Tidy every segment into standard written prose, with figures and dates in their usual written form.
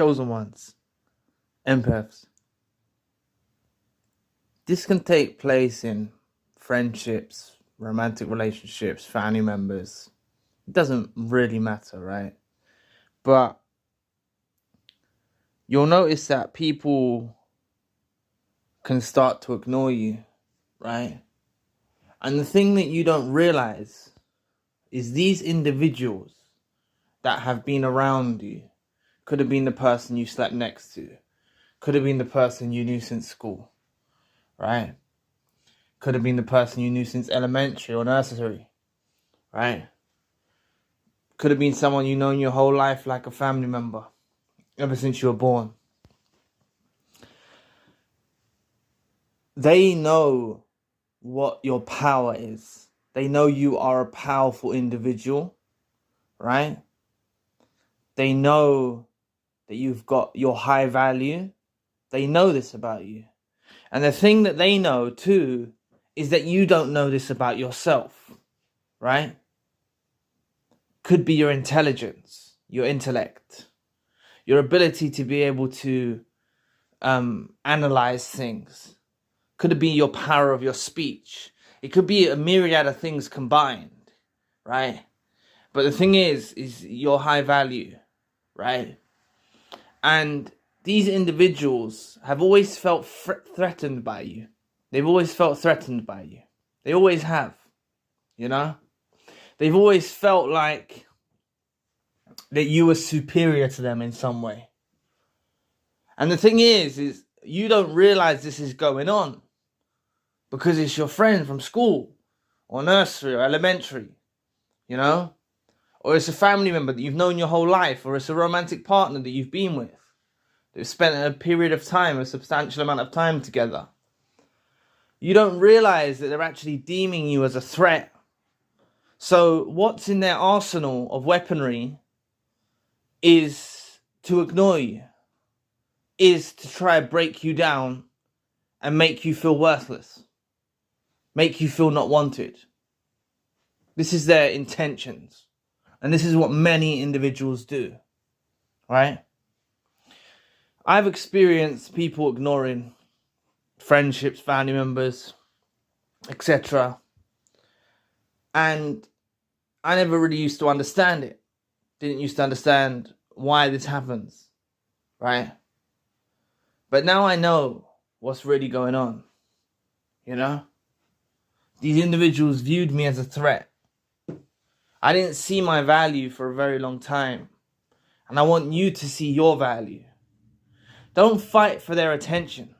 chosen ones, empaths. This can take place in friendships, romantic relationships, family members. It doesn't really matter, right? But you'll notice that people can start to ignore you, right? And the thing that you don't realize is these individuals that have been around you could have been the person you slept next to, could have been the person you knew since school, right? Could have been the person you knew since elementary or nursery, right? Could have been someone you known your whole life, like a family member, ever since you were born. They know what your power is. They know you are a powerful individual, right? They know that you've got your high value. They know this about you. And the thing that they know too is that you don't know this about yourself, right? Could be your intelligence, your intellect, your ability to be able to analyze things. Could it be your power of your speech? It could be a myriad of things combined, right? But the thing is your high value, right? And these individuals have always felt threatened by you. They've always felt threatened by you. They always have, you know? They've always felt like that you were superior to them in some way. And the thing is you don't realize this is going on because it's your friend from school or nursery or elementary, you know? Or it's a family member that you've known your whole life, or it's a romantic partner that you've been with. They've spent a period of time, a substantial amount of time together. You don't realize that they're actually deeming you as a threat. So what's in their arsenal of weaponry is to ignore you, is to try to break you down and make you feel worthless, make you feel not wanted. This is their intentions. And this is what many individuals do, right? I've experienced people ignoring friendships, family members, etc. And I never really used to understand it. Didn't used to understand why this happens, right? But now I know what's really going on, you know? These individuals viewed me as a threat. I didn't see my value for a very long time. And I want you to see your value. Don't fight for their attention.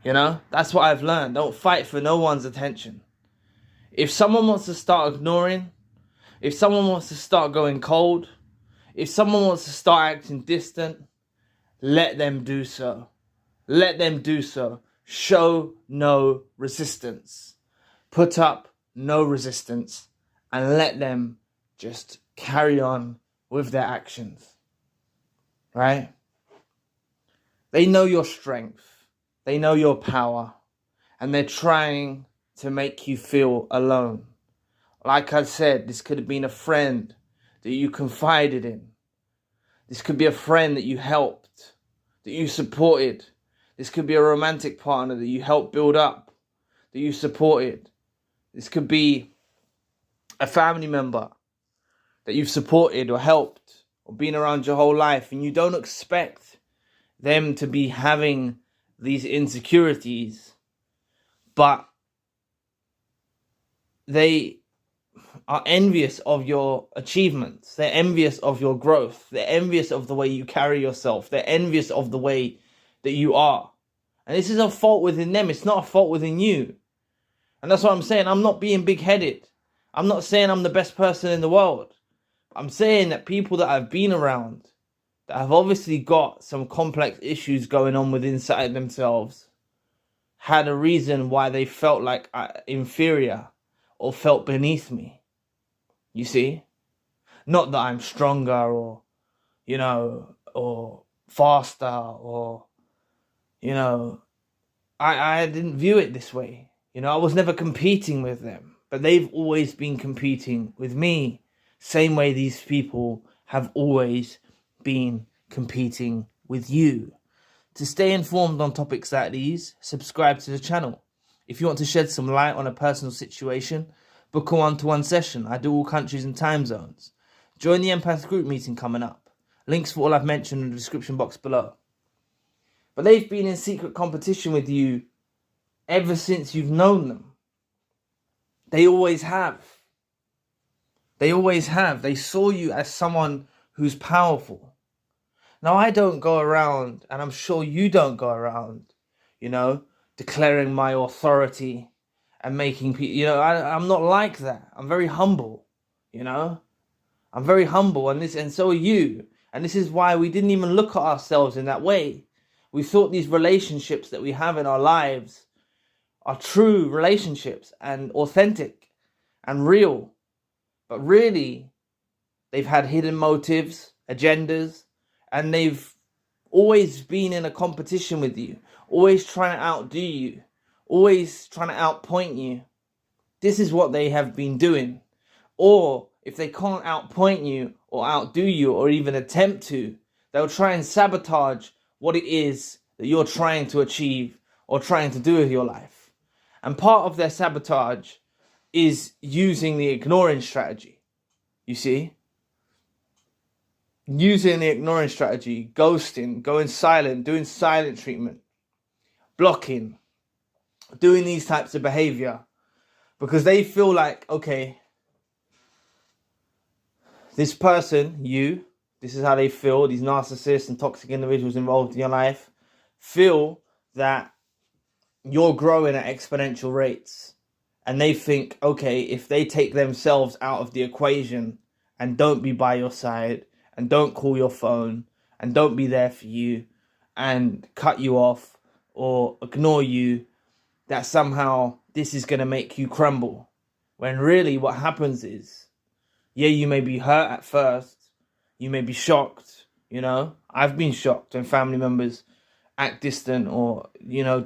You know, that's what I've learned. Don't fight for no one's attention. If someone wants to start ignoring, if someone wants to start going cold, if someone wants to start acting distant, let them do so. Let them do so. Show no resistance. Put up no resistance. And let them just carry on with their actions, right? They know your strength. They know your power. And they're trying to make you feel alone. Like I said, this could have been a friend that you confided in. This could be a friend that you helped, that you supported. This could be a romantic partner that you helped build up, that you supported. This could be a family member that you've supported or helped or been around your whole life, and you don't expect them to be having these insecurities, but they are envious of your achievements. They're envious of your growth. They're envious of the way you carry yourself. They're envious of the way that you are. And this is a fault within them. It's not a fault within you. And that's what I'm saying. I'm not being big-headed. I'm not saying I'm the best person in the world. I'm saying that people that I've been around, that have obviously got some complex issues going on within inside themselves, had a reason why they felt like inferior or felt beneath me. You see? Not that I'm stronger or, you know, or faster or, you know, I didn't view it this way. You know, I was never competing with them. But they've always been competing with me. Same way these people have always been competing with you. To stay informed on topics like these, subscribe to the channel. If you want to shed some light on a personal situation, book a one-to-one session. I do all countries and time zones. Join the Empath group meeting coming up. Links for all I've mentioned in the description box below. But they've been in secret competition with you ever since you've known them. They always have. They always have. They saw you as someone who's powerful. Now, I don't go around, and I'm sure you don't go around, declaring my authority and making people, I'm not like that. I'm very humble, I'm very humble, and so are you. And this is why we didn't even look at ourselves in that way. We thought these relationships that we have in our lives are true relationships and authentic and real. But really, they've had hidden motives, agendas, and they've always been in a competition with you, always trying to outdo you, always trying to outpoint you. This is what they have been doing. Or if they can't outpoint you or outdo you or even attempt to, they'll try and sabotage what it is that you're trying to achieve or trying to do with your life. And part of their sabotage is using the ignoring strategy. You see? Using the ignoring strategy, ghosting, going silent, doing silent treatment, blocking, doing these types of behavior, because they feel like, okay, this person, this is how they feel, these narcissists and toxic individuals involved in your life, feel that you're growing at exponential rates. And they think, okay, if they take themselves out of the equation and don't be by your side and don't call your phone and don't be there for you and cut you off or ignore you, that somehow this is going to make you crumble. When really what happens is, yeah, you may be hurt at first. You may be shocked, I've been shocked when family members act distant or,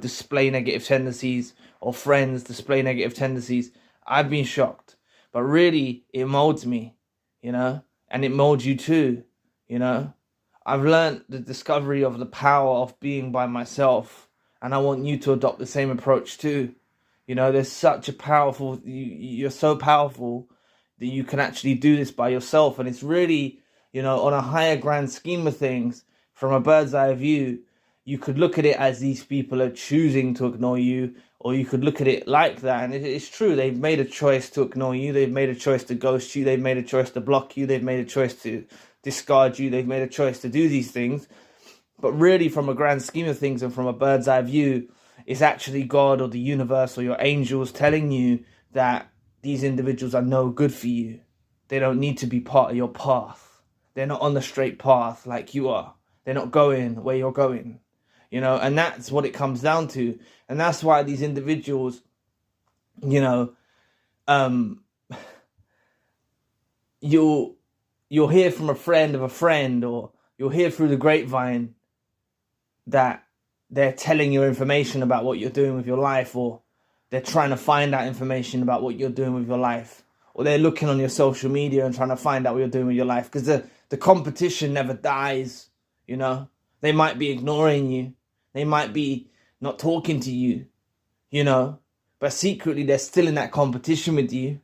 display negative tendencies, or friends display negative tendencies. I've been shocked. But really, it molds me, and it molds you too, I've learned the discovery of the power of being by myself, and I want you to adopt the same approach too. There's such a powerful, you're so powerful that you can actually do this by yourself. And it's really, on a higher grand scheme of things, from a bird's eye view, you could look at it as these people are choosing to ignore you, or you could look at it like that. And it's true. They've made a choice to ignore you. They've made a choice to ghost you. They've made a choice to block you. They've made a choice to discard you. They've made a choice to do these things. But really, from a grand scheme of things and from a bird's eye view, it's actually God or the universe or your angels telling you that these individuals are no good for you. They don't need to be part of your path. They're not on the straight path like you are. They're not going where you're going. And that's what it comes down to. And that's why these individuals, you'll hear from a friend of a friend, or you'll hear through the grapevine that they're telling you information about what you're doing with your life, or they're trying to find out information about what you're doing with your life, or they're looking on your social media and trying to find out what you're doing with your life, because the competition never dies. They might be ignoring you. They might be not talking to you, but secretly they're still in that competition with you,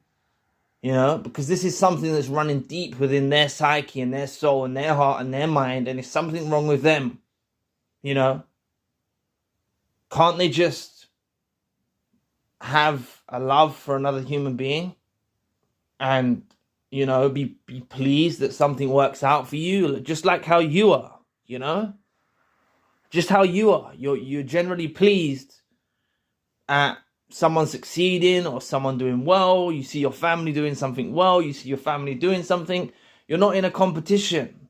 because this is something that's running deep within their psyche and their soul and their heart and their mind, and it's something wrong with them, Can't they just have a love for another human being and, be pleased that something works out for you, just like how you are, Just how you are. You're generally pleased at someone succeeding or someone doing well. You see your family doing something well. You see your family doing something. You're not in a competition.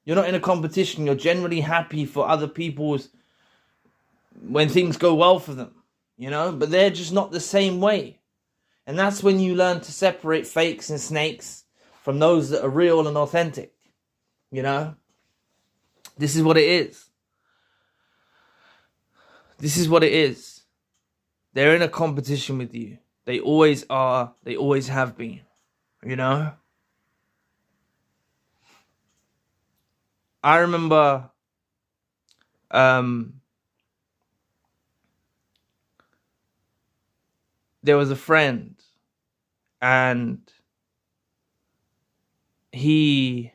You're generally happy for other people's, when things go well for them, but they're just not the same way. And that's when you learn to separate fakes and snakes from those that are real and authentic. This is what it is. This is what it is. They're in a competition with you. They always are. They always have been. I remember there was a friend, and he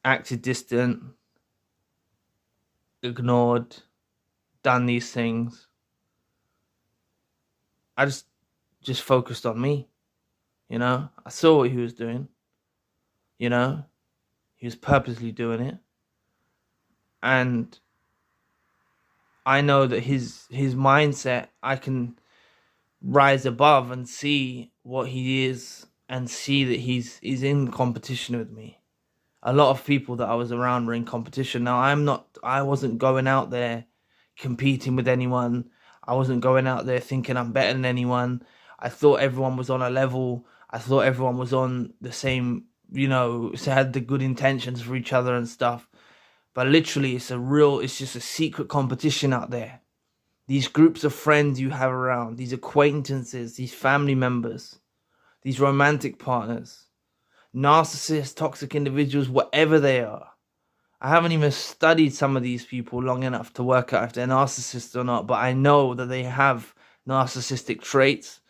acted distant, ignored, done these things. I just focused on me, you know. I saw what he was doing, you know. He was purposely doing it. And I know that his mindset, I can rise above and see what he is, and see that he's in competition with me. A lot of people that I was around were in competition. Now I wasn't going out there competing with anyone. I wasn't going out there thinking I'm better than anyone. I thought everyone was on a level. I thought everyone was on the same, so had the good intentions for each other and stuff. But literally, it's just a secret competition out there. These groups of friends you have around, these acquaintances, these family members, these romantic partners, narcissists, toxic individuals, whatever they are. I haven't even studied some of these people long enough to work out if they're narcissists or not, but I know that they have narcissistic traits,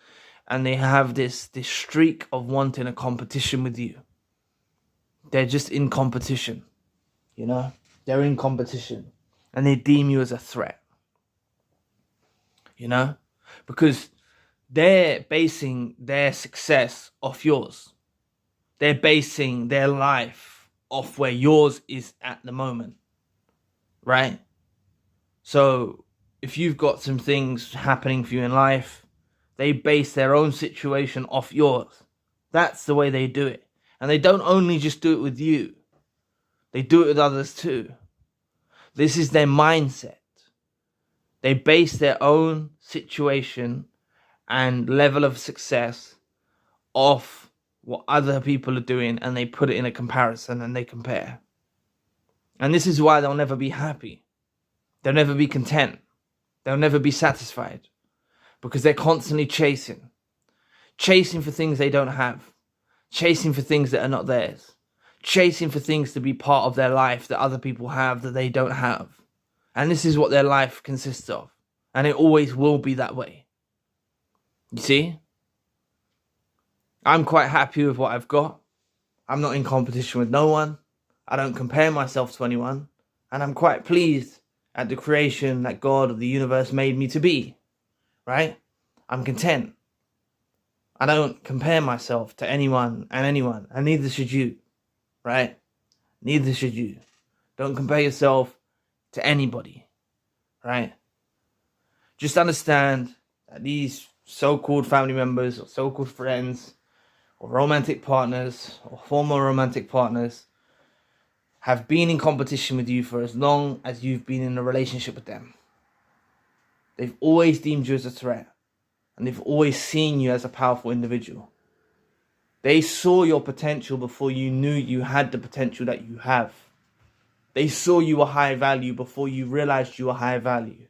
and they have this streak of wanting a competition with you. They're just in competition, They're in competition, and they deem you as a threat, because they're basing their success off yours. They're basing their life off where yours is at the moment, right? So if you've got some things happening for you in life, they base their own situation off yours. That's the way they do it. And they don't only just do it with you. They do it with others too. This is their mindset. They base their own situation and level of success off what other people are doing, and they put it in a comparison and they compare. And this is why they'll never be happy. They'll never be content. They'll never be satisfied, because they're constantly chasing for things they don't have, chasing for things that are not theirs, chasing for things to be part of their life that other people have that they don't have. And this is what their life consists of. And it always will be that way. You see? I'm quite happy with what I've got. I'm not in competition with no one. I don't compare myself to anyone. And I'm quite pleased at the creation that God or the universe made me to be. Right? I'm content. I don't compare myself to anyone, and neither should you. Right? Neither should you. Don't compare yourself to anybody. Right? Just understand that these so-called family members or so-called friends or romantic partners or former romantic partners have been in competition with you for as long as you've been in a relationship with them. They've always deemed you as a threat, and they've always seen you as a powerful individual. They saw your potential before you knew you had the potential that you have. They saw you were high value before you realized you were high value.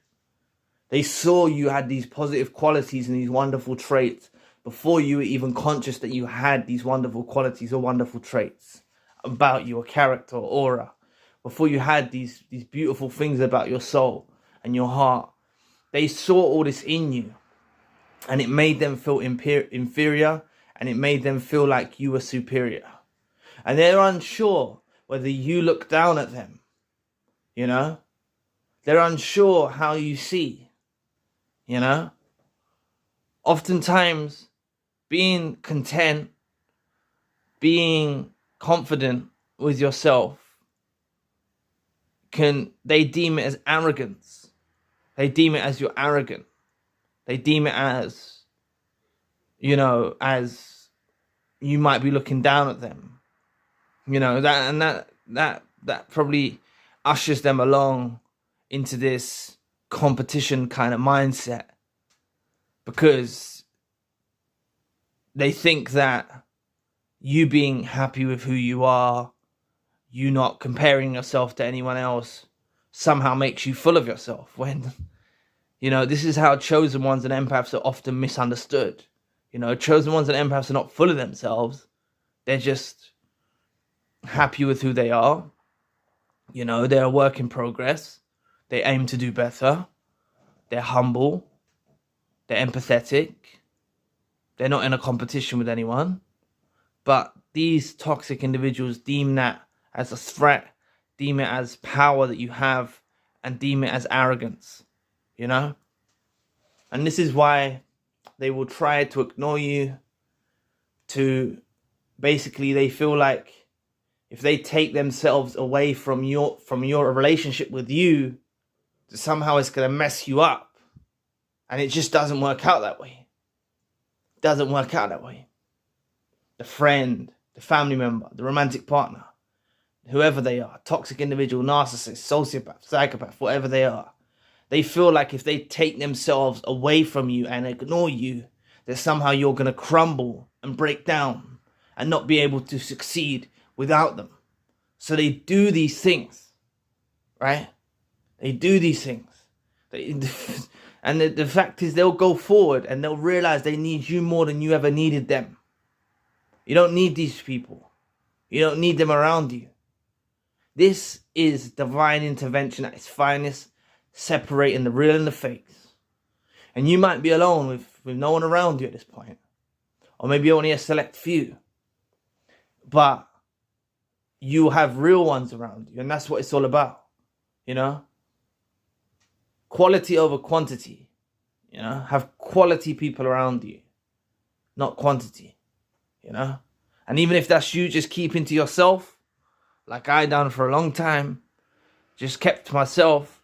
They saw you had these positive qualities and these wonderful traits before you were even conscious that you had these wonderful qualities or wonderful traits about your character or aura. Before you had these beautiful things about your soul and your heart. They saw all this in you, and it made them feel inferior, and it made them feel like you were superior. And they're unsure whether you look down at them, They're unsure how you see, Oftentimes, being content, being confident with yourself, they deem it as arrogance. They deem it as you're arrogant. They deem it as, as you might be looking down at them. That probably ushers them along into this competition kind of mindset, because they think that you being happy with who you are, you not comparing yourself to anyone else, somehow makes you full of yourself, when this is how chosen ones and empaths are often misunderstood. Chosen ones and empaths are not full of themselves. They're just happy with who they are. You know, they're a work in progress. They aim to do better. They're humble. They're empathetic. They're not in a competition with anyone. But these toxic individuals deem that as a threat, deem it as power that you have, and deem it as arrogance, you know? And this is why they will try to ignore you. To basically, they feel like if they take themselves away from your relationship with you, somehow it's going to mess you up. And it just doesn't work out that way. It doesn't work out that way. The friend, the family member, the romantic partner, whoever they are, toxic individual, narcissist, sociopath, psychopath, whatever they are, they feel like if they take themselves away from you and ignore you, that somehow you're going to crumble and break down and not be able to succeed without them. So they do these things, right? They do these things. And the fact is, they'll go forward and they'll realize they need you more than you ever needed them. You don't need these people. You don't need them around you. This is divine intervention at its finest, separating the real and the fakes. And you might be alone with no one around you at this point. Or maybe only a select few. But you have real ones around you. And that's what it's all about. You know? Quality over quantity. You know? Have quality people around you. Not quantity. You know? And even if that's you just keeping to yourself, like I done for a long time, just kept to myself,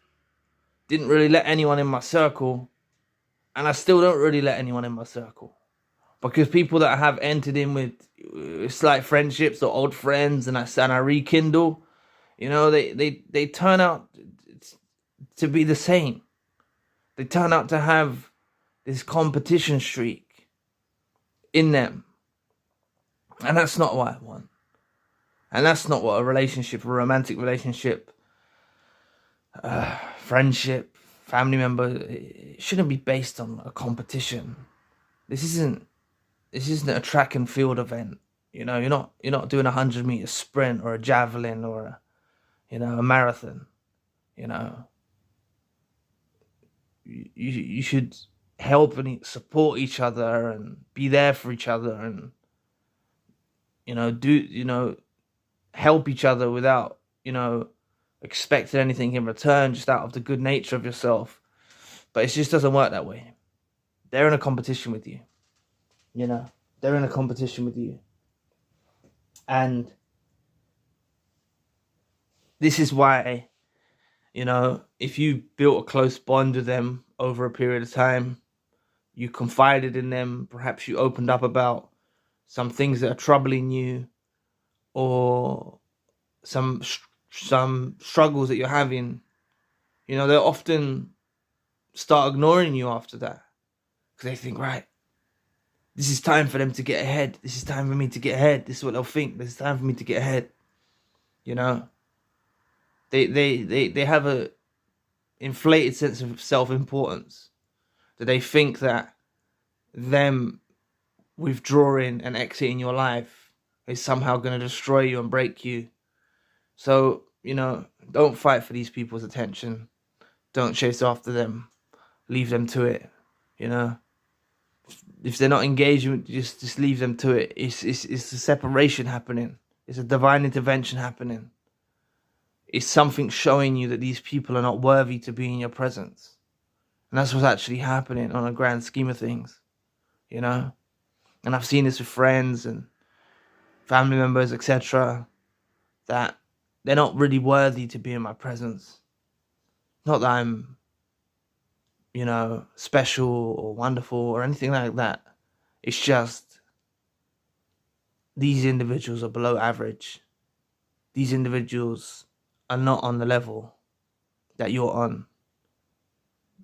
didn't really let anyone in my circle, and I still don't really let anyone in my circle. Because people that I have entered in with slight friendships or old friends and I rekindle, you know, they turn out to be the same. They turn out to have this competition streak in them. And that's not what I want. And that's not what a relationship, a romantic relationship, friendship, family member, it shouldn't be based on a competition. This isn't a track and field event. You know, you're not doing a 100-meter sprint or a javelin or a marathon. You know, you should help and support each other and be there for each other and help each other without expecting anything in return, just out of the good nature of yourself. But it just doesn't work that way. They're in a competition with you. You know, they're in a competition with you. And this is why, if you built a close bond with them over a period of time, you confided in them, perhaps you opened up about some things that are troubling you or some struggles that you're having, they'll often start ignoring you after that. Because they think, right, this is time for them to get ahead. This is time for me to get ahead. This is what they'll think. This is time for me to get ahead. They have a inflated sense of self-importance. That they think that them withdrawing and exiting your life is somehow going to destroy you and break you. So, don't fight for these people's attention. Don't chase after them. Leave them to it, If they're not engaging, just leave them to it. It's a separation happening. It's a divine intervention happening. It's something showing you that these people are not worthy to be in your presence. And that's what's actually happening on a grand scheme of things, And I've seen this with friends and family members, etc., that they're not really worthy to be in my presence. Not that I'm, special or wonderful or anything like that. It's just these individuals are below average. These individuals are not on the level that you're on.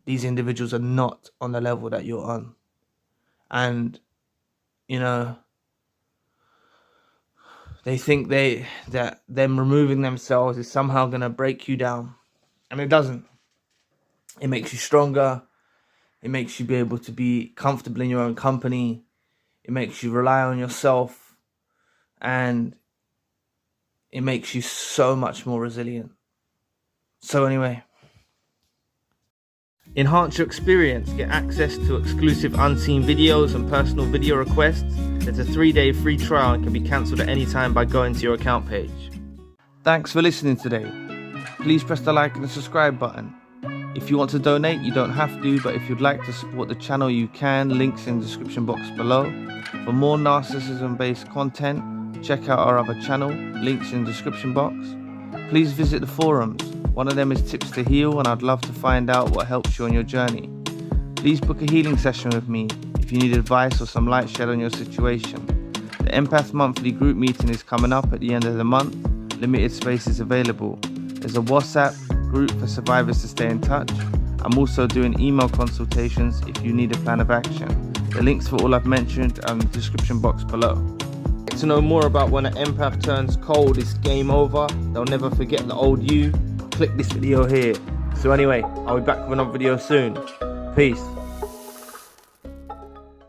These individuals are not on the level that you're on. And, they think that them removing themselves is somehow going to break you down. And it doesn't. It makes you stronger. It makes you be able to be comfortable in your own company. It makes you rely on yourself. And it makes you so much more resilient. So anyway, enhance your experience. Get access to exclusive unseen videos and personal video requests. There's a 3-day free trial and can be cancelled at any time by going to your account page. Thanks for listening today. Please press the like and the subscribe button. If you want to donate, you don't have to, but if you'd like to support the channel, you can. Links in the description box below. For more narcissism-based content, check out our other channel. Links in the description box. Please visit the forums. One of them is Tips to Heal, and I'd love to find out what helps you on your journey. Please book a healing session with me if you need advice or some light shed on your situation. The Empath Monthly group meeting is coming up at the end of the month. Limited space is available. There's a WhatsApp group for survivors to stay in touch. I'm also doing email consultations if you need a plan of action. The links for all I've mentioned are in the description box below. To know more about when an empath turns cold, it's game over. They'll never forget the old you. Click this video here. So anyway, I'll be back with another video soon. Peace.